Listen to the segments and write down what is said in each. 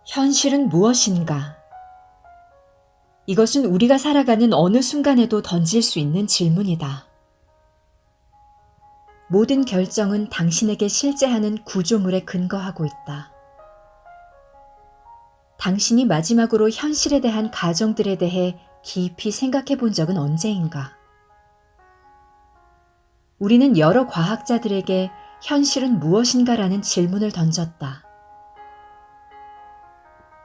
현실은 무엇인가? 이것은 우리가 살아가는 어느 순간에도 던질 수 있는 질문이다. 모든 결정은 당신에게 실제하는 구조물에 근거하고 있다. 당신이 마지막으로 현실에 대한 가정들에 대해 깊이 생각해 본 적은 언제인가? 우리는 여러 과학자들에게 현실은 무엇인가라는 질문을 던졌다.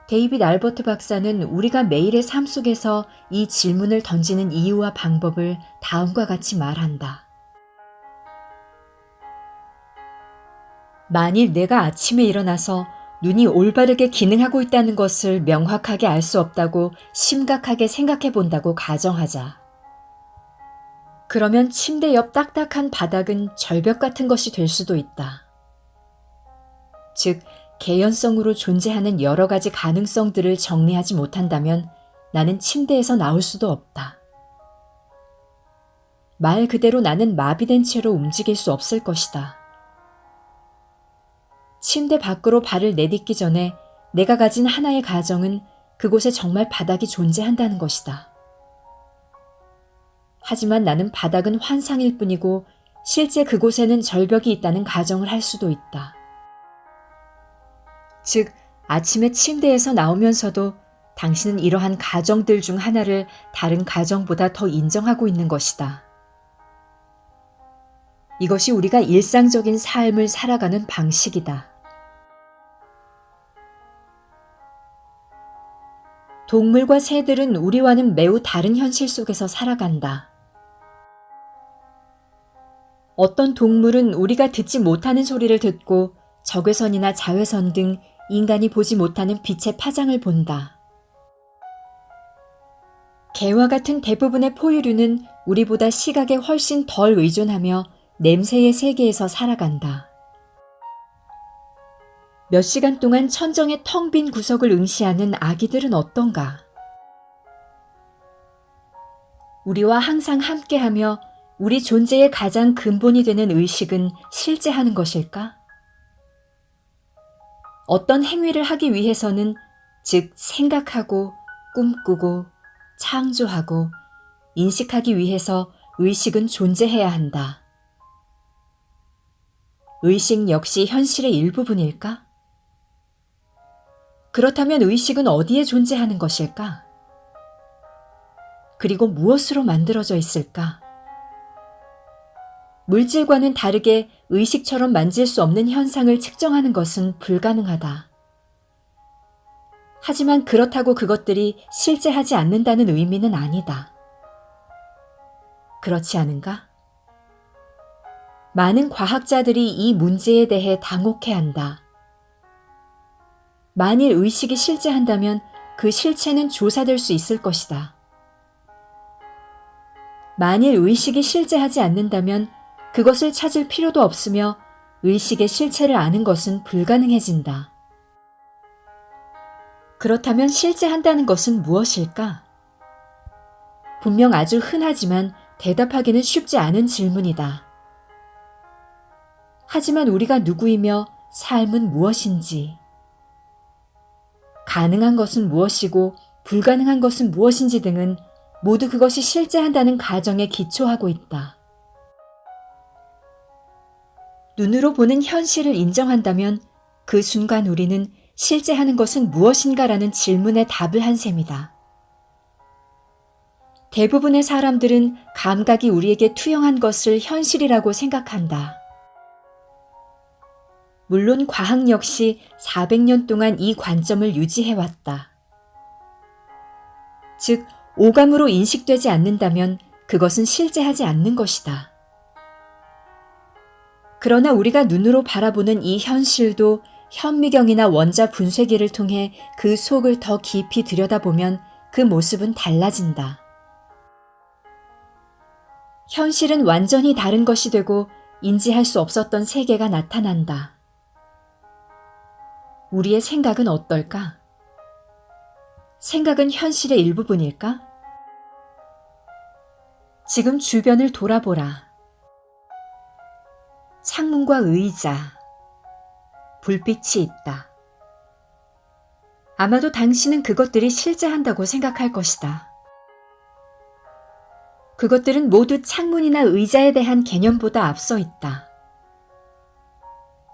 데이빗 알버트 박사는 우리가 매일의 삶 속에서 이 질문을 던지는 이유와 방법을 다음과 같이 말한다. 만일 내가 아침에 일어나서 눈이 올바르게 기능하고 있다는 것을 명확하게 알 수 없다고 심각하게 생각해 본다고 가정하자. 그러면 침대 옆 딱딱한 바닥은 절벽 같은 것이 될 수도 있다. 즉, 개연성으로 존재하는 여러 가지 가능성들을 정리하지 못한다면 나는 침대에서 나올 수도 없다. 말 그대로 나는 마비된 채로 움직일 수 없을 것이다. 침대 밖으로 발을 내딛기 전에 내가 가진 하나의 가정은 그곳에 정말 바닥이 존재한다는 것이다. 하지만 나는 바닥은 환상일 뿐이고 실제 그곳에는 절벽이 있다는 가정을 할 수도 있다. 즉, 아침에 침대에서 나오면서도 당신은 이러한 가정들 중 하나를 다른 가정보다 더 인정하고 있는 것이다. 이것이 우리가 일상적인 삶을 살아가는 방식이다. 동물과 새들은 우리와는 매우 다른 현실 속에서 살아간다. 어떤 동물은 우리가 듣지 못하는 소리를 듣고 적외선이나 자외선 등 인간이 보지 못하는 빛의 파장을 본다. 개와 같은 대부분의 포유류는 우리보다 시각에 훨씬 덜 의존하며 냄새의 세계에서 살아간다. 몇 시간 동안 천정의 텅 빈 구석을 응시하는 아기들은 어떤가? 우리와 항상 함께하며 우리 존재의 가장 근본이 되는 의식은 실제하는 것일까? 어떤 행위를 하기 위해서는, 즉 생각하고 꿈꾸고 창조하고 인식하기 위해서 의식은 존재해야 한다. 의식 역시 현실의 일부분일까? 그렇다면 의식은 어디에 존재하는 것일까? 그리고 무엇으로 만들어져 있을까? 물질과는 다르게 의식처럼 만질 수 없는 현상을 측정하는 것은 불가능하다. 하지만 그렇다고 그것들이 실제하지 않는다는 의미는 아니다. 그렇지 않은가? 많은 과학자들이 이 문제에 대해 당혹해한다. 만일 의식이 실제한다면 그 실체는 조사될 수 있을 것이다. 만일 의식이 실제하지 않는다면 그것을 찾을 필요도 없으며 의식의 실체를 아는 것은 불가능해진다. 그렇다면 실제한다는 것은 무엇일까? 분명 아주 흔하지만 대답하기는 쉽지 않은 질문이다. 하지만 우리가 누구이며 삶은 무엇인지, 가능한 것은 무엇이고 불가능한 것은 무엇인지 등은 모두 그것이 실제한다는 가정에 기초하고 있다. 눈으로 보는 현실을 인정한다면 그 순간 우리는 실제하는 것은 무엇인가라는 질문에 답을 한 셈이다. 대부분의 사람들은 감각이 우리에게 투영한 것을 현실이라고 생각한다. 물론 과학 역시 400년 동안 이 관점을 유지해왔다. 즉, 오감으로 인식되지 않는다면 그것은 실제하지 않는 것이다. 그러나 우리가 눈으로 바라보는 이 현실도 현미경이나 원자 분쇄기를 통해 그 속을 더 깊이 들여다보면 그 모습은 달라진다. 현실은 완전히 다른 것이 되고 인지할 수 없었던 세계가 나타난다. 우리의 생각은 어떨까? 생각은 현실의 일부분일까? 지금 주변을 돌아보라. 창문과 의자, 불빛이 있다. 아마도 당신은 그것들이 실제한다고 생각할 것이다. 그것들은 모두 창문이나 의자에 대한 개념보다 앞서 있다.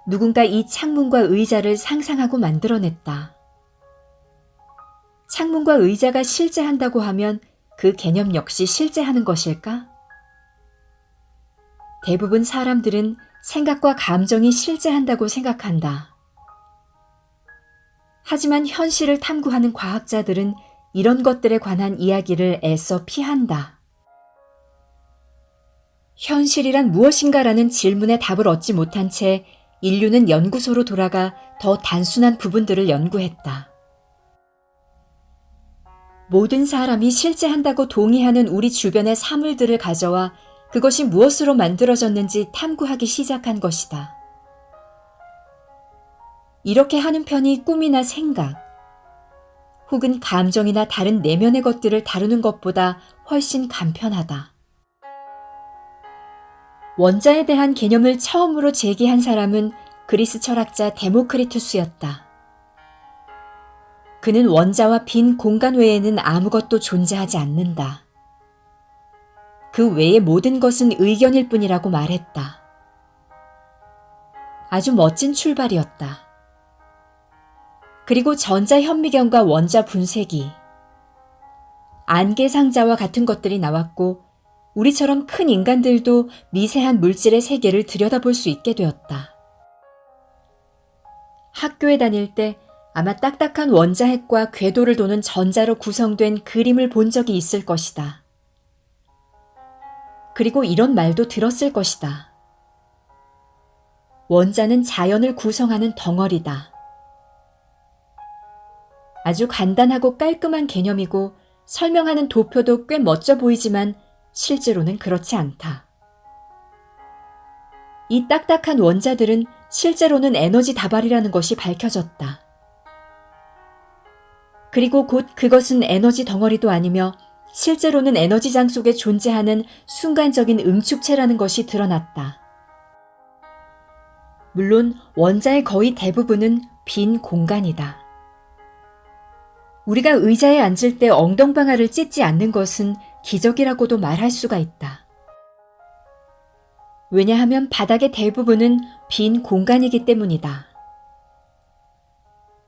누군가 이 창문과 의자를 상상하고 만들어냈다. 창문과 의자가 실제한다고 하면 그 개념 역시 실제하는 것일까? 대부분 사람들은 생각과 감정이 실제한다고 생각한다. 하지만 현실을 탐구하는 과학자들은 이런 것들에 관한 이야기를 애써 피한다. 현실이란 무엇인가라는 질문에 답을 얻지 못한 채 인류는 연구소로 돌아가 더 단순한 부분들을 연구했다. 모든 사람이 실제한다고 동의하는 우리 주변의 사물들을 가져와 그것이 무엇으로 만들어졌는지 탐구하기 시작한 것이다. 이렇게 하는 편이 꿈이나 생각, 혹은 감정이나 다른 내면의 것들을 다루는 것보다 훨씬 간편하다. 원자에 대한 개념을 처음으로 제기한 사람은 그리스 철학자 데모크리투스였다. 그는 원자와 빈 공간 외에는 아무것도 존재하지 않는다. 그 외의 모든 것은 의견일 뿐이라고 말했다. 아주 멋진 출발이었다. 그리고 전자현미경과 원자 분쇄기, 안개상자와 같은 것들이 나왔고 우리처럼 큰 인간들도 미세한 물질의 세계를 들여다볼 수 있게 되었다. 학교에 다닐 때 아마 딱딱한 원자핵과 궤도를 도는 전자로 구성된 그림을 본 적이 있을 것이다. 그리고 이런 말도 들었을 것이다. 원자는 자연을 구성하는 덩어리다. 아주 간단하고 깔끔한 개념이고 설명하는 도표도 꽤 멋져 보이지만 실제로는 그렇지 않다. 이 딱딱한 원자들은 실제로는 에너지 다발이라는 것이 밝혀졌다. 그리고 곧 그것은 에너지 덩어리도 아니며 실제로는 에너지장 속에 존재하는 순간적인 응축체라는 것이 드러났다. 물론 원자의 거의 대부분은 빈 공간이다. 우리가 의자에 앉을 때 엉덩방아를 찢지 않는 것은 기적이라고도 말할 수가 있다. 왜냐하면 바닥의 대부분은 빈 공간이기 때문이다.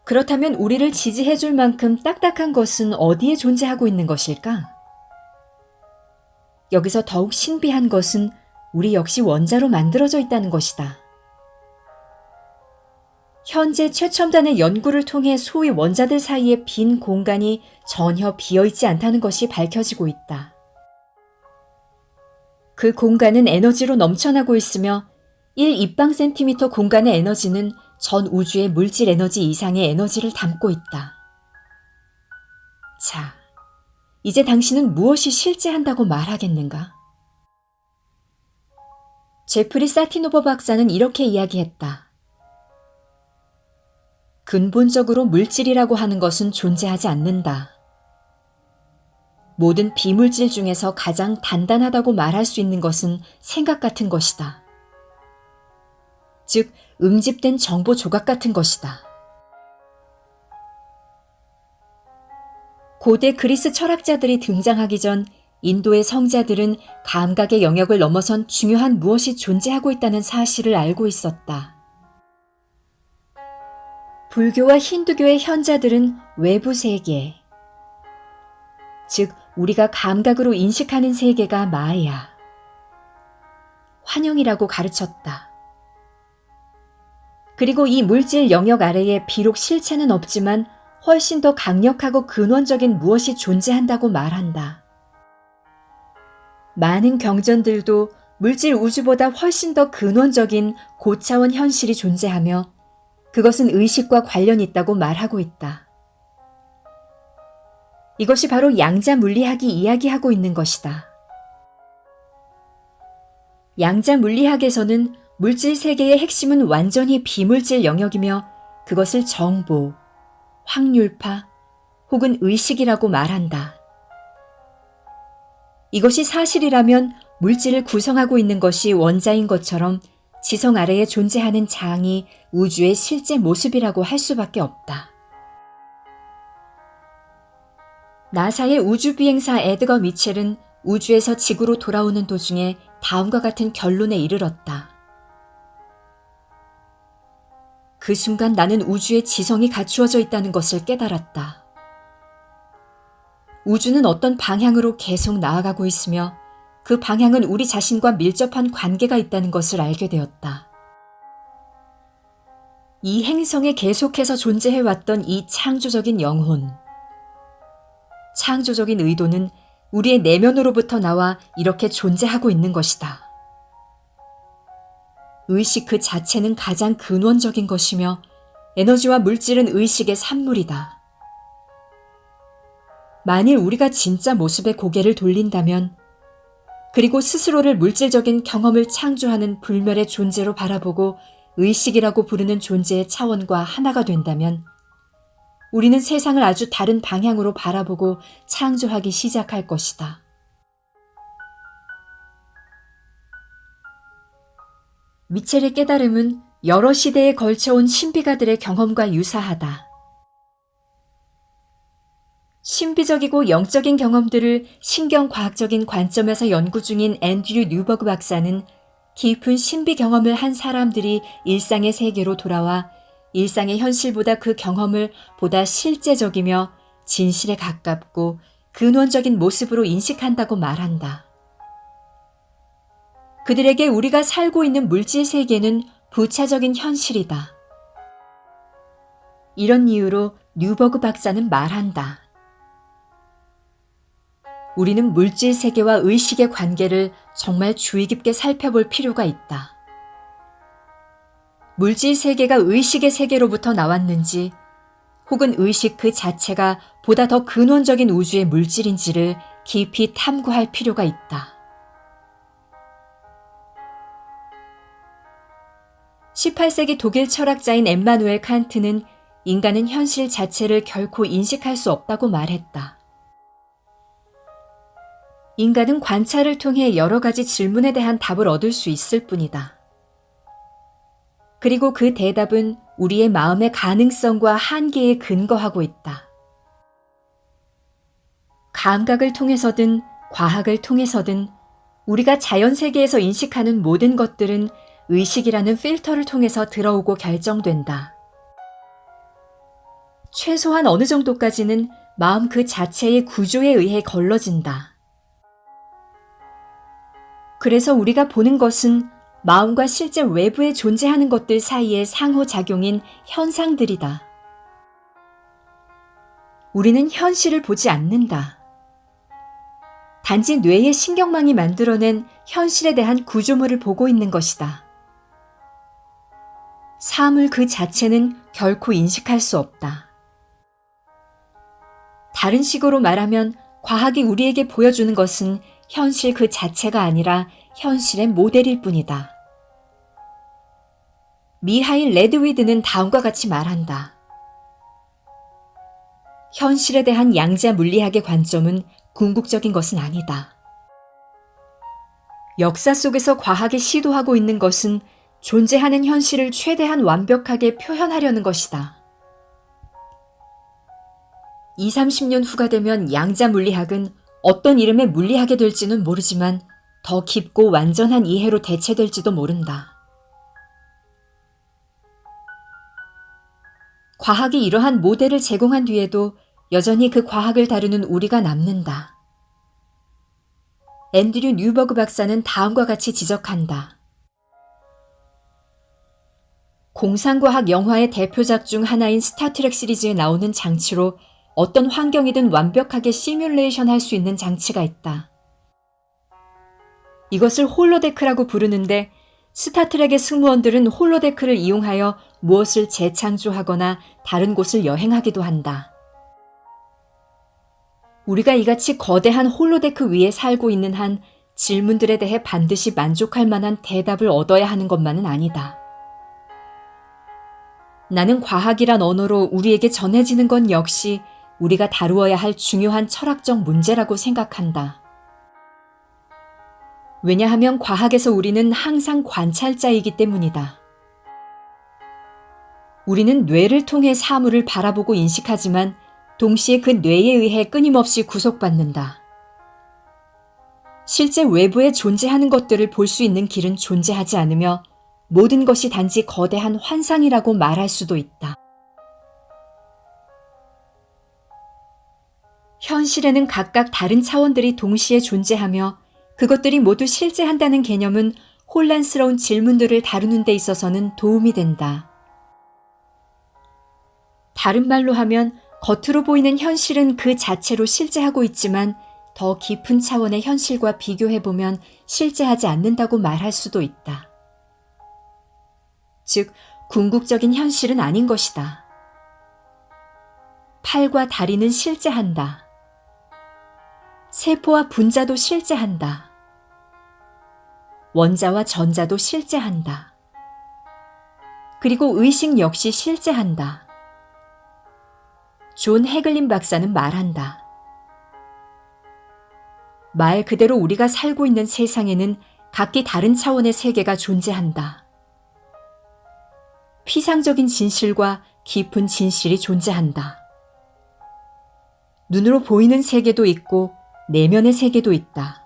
그렇다면 우리를 지지해 줄 만큼 딱딱한 것은 어디에 존재하고 있는 것일까? 여기서 더욱 신비한 것은 우리 역시 원자로 만들어져 있다는 것이다. 현재 최첨단의 연구를 통해 소위 원자들 사이의 빈 공간이 전혀 비어있지 않다는 것이 밝혀지고 있다. 그 공간은 에너지로 넘쳐나고 있으며 1입방 센티미터 공간의 에너지는 전 우주의 물질 에너지 이상의 에너지를 담고 있다. 자, 이제 당신은 무엇이 실제한다고 말하겠는가? 제프리 사티노버 박사는 이렇게 이야기했다. 근본적으로 물질이라고 하는 것은 존재하지 않는다. 모든 비물질 중에서 가장 단단하다고 말할 수 있는 것은 생각 같은 것이다. 즉, 응집된 정보 조각 같은 것이다. 고대 그리스 철학자들이 등장하기 전 인도의 성자들은 감각의 영역을 넘어선 중요한 무엇이 존재하고 있다는 사실을 알고 있었다. 불교와 힌두교의 현자들은 외부 세계, 즉 우리가 감각으로 인식하는 세계가 마야, 환영이라고 가르쳤다. 그리고 이 물질 영역 아래에 비록 실체는 없지만 훨씬 더 강력하고 근원적인 무엇이 존재한다고 말한다. 많은 경전들도 물질 우주보다 훨씬 더 근원적인 고차원 현실이 존재하며 그것은 의식과 관련이 있다고 말하고 있다. 이것이 바로 양자 물리학이 이야기하고 있는 것이다. 양자 물리학에서는 물질 세계의 핵심은 완전히 비물질 영역이며 그것을 정보, 확률파 혹은 의식이라고 말한다. 이것이 사실이라면 물질을 구성하고 있는 것이 원자인 것처럼 지성 아래에 존재하는 장이 우주의 실제 모습이라고 할 수밖에 없다. 나사의 우주비행사 에드거 미첼은 우주에서 지구로 돌아오는 도중에 다음과 같은 결론에 이르렀다. 그 순간 나는 우주에 지성이 갖추어져 있다는 것을 깨달았다. 우주는 어떤 방향으로 계속 나아가고 있으며 그 방향은 우리 자신과 밀접한 관계가 있다는 것을 알게 되었다. 이 행성에 계속해서 존재해왔던 이 창조적인 영혼. 창조적인 의도는 우리의 내면으로부터 나와 이렇게 존재하고 있는 것이다. 의식 그 자체는 가장 근원적인 것이며 에너지와 물질은 의식의 산물이다. 만일 우리가 진짜 모습에 고개를 돌린다면, 그리고 스스로를 물질적인 경험을 창조하는 불멸의 존재로 바라보고 의식이라고 부르는 존재의 차원과 하나가 된다면, 우리는 세상을 아주 다른 방향으로 바라보고 창조하기 시작할 것이다. 미첼의 깨달음은 여러 시대에 걸쳐온 신비가들의 경험과 유사하다. 신비적이고 영적인 경험들을 신경과학적인 관점에서 연구 중인 앤드류 뉴버그 박사는 깊은 신비 경험을 한 사람들이 일상의 세계로 돌아와 일상의 현실보다 그 경험을 보다 실제적이며 진실에 가깝고 근원적인 모습으로 인식한다고 말한다. 그들에게 우리가 살고 있는 물질 세계는 부차적인 현실이다. 이런 이유로 뉴버그 박사는 말한다. 우리는 물질 세계와 의식의 관계를 정말 주의 깊게 살펴볼 필요가 있다. 물질 세계가 의식의 세계로부터 나왔는지, 혹은 의식 그 자체가 보다 더 근원적인 우주의 물질인지를 깊이 탐구할 필요가 있다. 18세기 독일 철학자인 엠마누엘 칸트는 인간은 현실 자체를 결코 인식할 수 없다고 말했다. 인간은 관찰을 통해 여러 가지 질문에 대한 답을 얻을 수 있을 뿐이다. 그리고 그 대답은 우리의 마음의 가능성과 한계에 근거하고 있다. 감각을 통해서든 과학을 통해서든 우리가 자연 세계에서 인식하는 모든 것들은 의식이라는 필터를 통해서 들어오고 결정된다. 최소한 어느 정도까지는 마음 그 자체의 구조에 의해 걸러진다. 그래서 우리가 보는 것은 마음과 실제 외부에 존재하는 것들 사이의 상호작용인 현상들이다. 우리는 현실을 보지 않는다. 단지 뇌의 신경망이 만들어낸 현실에 대한 구조물을 보고 있는 것이다. 사물 그 자체는 결코 인식할 수 없다. 다른 식으로 말하면 과학이 우리에게 보여주는 것은 현실 그 자체가 아니라 현실의 모델일 뿐이다. 미하일 레드위드는 다음과 같이 말한다. 현실에 대한 양자 물리학의 관점은 궁극적인 것은 아니다. 역사 속에서 과학이 시도하고 있는 것은 존재하는 현실을 최대한 완벽하게 표현하려는 것이다. 20, 30년 후가 되면 양자 물리학은 어떤 이름의 물리학이 될지는 모르지만 더 깊고 완전한 이해로 대체될지도 모른다. 과학이 이러한 모델을 제공한 뒤에도 여전히 그 과학을 다루는 우리가 남는다. 앤드류 뉴버그 박사는 다음과 같이 지적한다. 공상과학 영화의 대표작 중 하나인 스타트렉 시리즈에 나오는 장치로 어떤 환경이든 완벽하게 시뮬레이션 할 수 있는 장치가 있다. 이것을 홀로데크라고 부르는데 스타트렉의 승무원들은 홀로데크를 이용하여 무엇을 재창조하거나 다른 곳을 여행하기도 한다. 우리가 이같이 거대한 홀로데크 위에 살고 있는 한 질문들에 대해 반드시 만족할 만한 대답을 얻어야 하는 것만은 아니다. 나는 과학이란 언어로 우리에게 전해지는 건 역시 우리가 다루어야 할 중요한 철학적 문제라고 생각한다. 왜냐하면 과학에서 우리는 항상 관찰자이기 때문이다. 우리는 뇌를 통해 사물을 바라보고 인식하지만 동시에 그 뇌에 의해 끊임없이 구속받는다. 실제 외부에 존재하는 것들을 볼 수 있는 길은 존재하지 않으며 모든 것이 단지 거대한 환상이라고 말할 수도 있다. 현실에는 각각 다른 차원들이 동시에 존재하며 그것들이 모두 실제한다는 개념은 혼란스러운 질문들을 다루는 데 있어서는 도움이 된다. 다른 말로 하면 겉으로 보이는 현실은 그 자체로 실제하고 있지만 더 깊은 차원의 현실과 비교해보면 실제하지 않는다고 말할 수도 있다. 즉, 궁극적인 현실은 아닌 것이다. 팔과 다리는 실제한다. 세포와 분자도 실제한다. 원자와 전자도 실제한다. 그리고 의식 역시 실제한다. 존 해글린 박사는 말한다. 말 그대로 우리가 살고 있는 세상에는 각기 다른 차원의 세계가 존재한다. 피상적인 진실과 깊은 진실이 존재한다. 눈으로 보이는 세계도 있고 내면의 세계도 있다.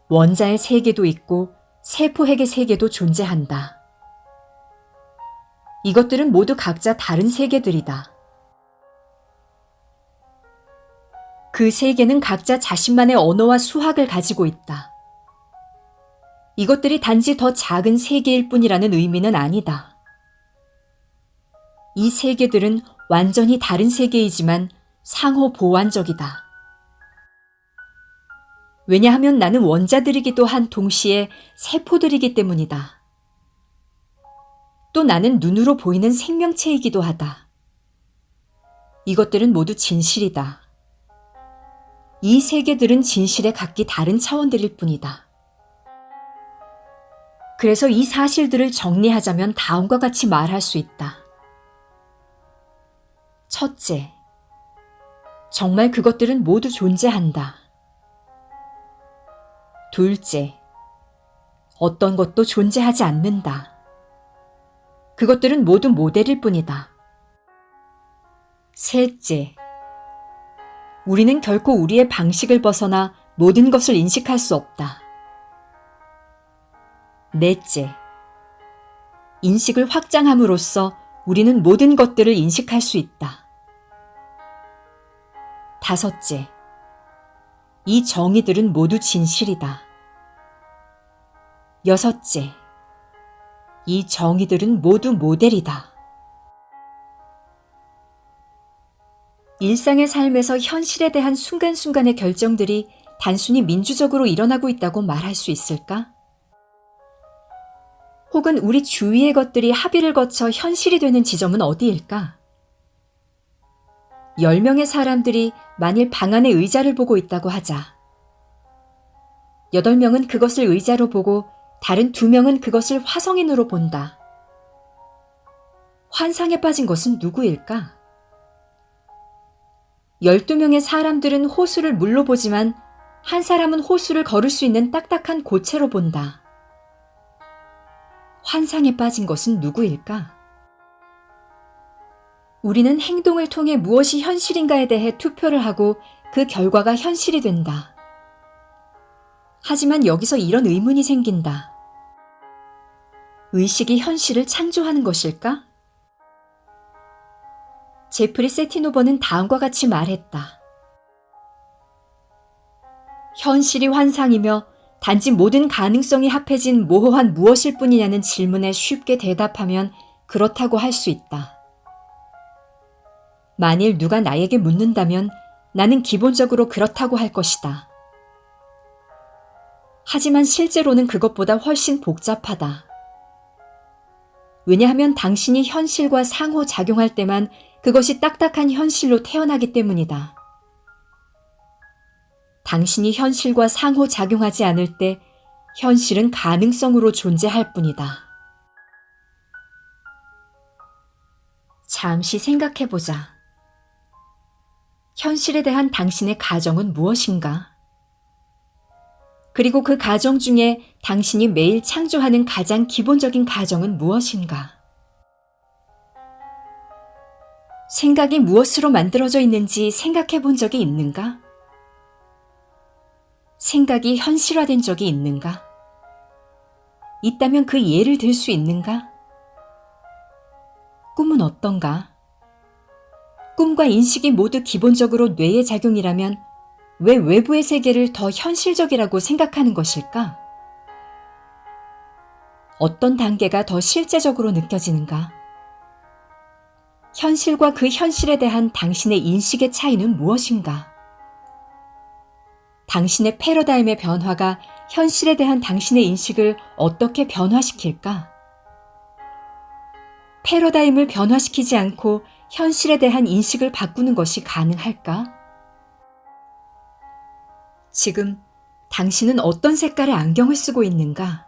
원자의 세계도 있고 세포핵의 세계도 존재한다. 이것들은 모두 각자 다른 세계들이다. 그 세계는 각자 자신만의 언어와 수학을 가지고 있다. 이것들이 단지 더 작은 세계일 뿐이라는 의미는 아니다. 이 세계들은 완전히 다른 세계이지만 상호 보완적이다. 왜냐하면 나는 원자들이기도 한 동시에 세포들이기 때문이다. 또 나는 눈으로 보이는 생명체이기도 하다. 이것들은 모두 진실이다. 이 세계들은 진실의 각기 다른 차원들일 뿐이다. 그래서 이 사실들을 정리하자면 다음과 같이 말할 수 있다. 첫째, 정말 그것들은 모두 존재한다. 둘째, 어떤 것도 존재하지 않는다. 그것들은 모두 모델일 뿐이다. 셋째, 우리는 결코 우리의 방식을 벗어나 모든 것을 인식할 수 없다. 넷째, 인식을 확장함으로써 우리는 모든 것들을 인식할 수 있다. 다섯째, 이 정의들은 모두 진실이다. 여섯째, 이 정의들은 모두 모델이다. 일상의 삶에서 현실에 대한 순간순간의 결정들이 단순히 민주적으로 일어나고 있다고 말할 수 있을까? 혹은 우리 주위의 것들이 합의를 거쳐 현실이 되는 지점은 어디일까? 10명의 사람들이 만일 방 안에 의자를 보고 있다고 하자. 8명은 그것을 의자로 보고 다른 2명은 그것을 화성인으로 본다. 환상에 빠진 것은 누구일까? 12명의 사람들은 호수를 물로 보지만 한 사람은 호수를 걸을 수 있는 딱딱한 고체로 본다. 환상에 빠진 것은 누구일까? 우리는 행동을 통해 무엇이 현실인가에 대해 투표를 하고 그 결과가 현실이 된다. 하지만 여기서 이런 의문이 생긴다. 의식이 현실을 창조하는 것일까? 제프리 세티노버는 다음과 같이 말했다. 현실이 환상이며 단지 모든 가능성이 합해진 모호한 무엇일 뿐이냐는 질문에 쉽게 대답하면 그렇다고 할 수 있다. 만일 누가 나에게 묻는다면 나는 기본적으로 그렇다고 할 것이다. 하지만 실제로는 그것보다 훨씬 복잡하다. 왜냐하면 당신이 현실과 상호작용할 때만 그것이 딱딱한 현실로 태어나기 때문이다. 당신이 현실과 상호작용하지 않을 때 현실은 가능성으로 존재할 뿐이다. 잠시 생각해보자. 현실에 대한 당신의 가정은 무엇인가? 그리고 그 가정 중에 당신이 매일 창조하는 가장 기본적인 가정은 무엇인가? 생각이 무엇으로 만들어져 있는지 생각해 본 적이 있는가? 생각이 현실화된 적이 있는가? 있다면 그 예를 들 수 있는가? 꿈은 어떤가? 꿈과 인식이 모두 기본적으로 뇌의 작용이라면 왜 외부의 세계를 더 현실적이라고 생각하는 것일까? 어떤 단계가 더 실제적으로 느껴지는가? 현실과 그 현실에 대한 당신의 인식의 차이는 무엇인가? 당신의 패러다임의 변화가 현실에 대한 당신의 인식을 어떻게 변화시킬까? 패러다임을 변화시키지 않고 현실에 대한 인식을 바꾸는 것이 가능할까? 지금 당신은 어떤 색깔의 안경을 쓰고 있는가?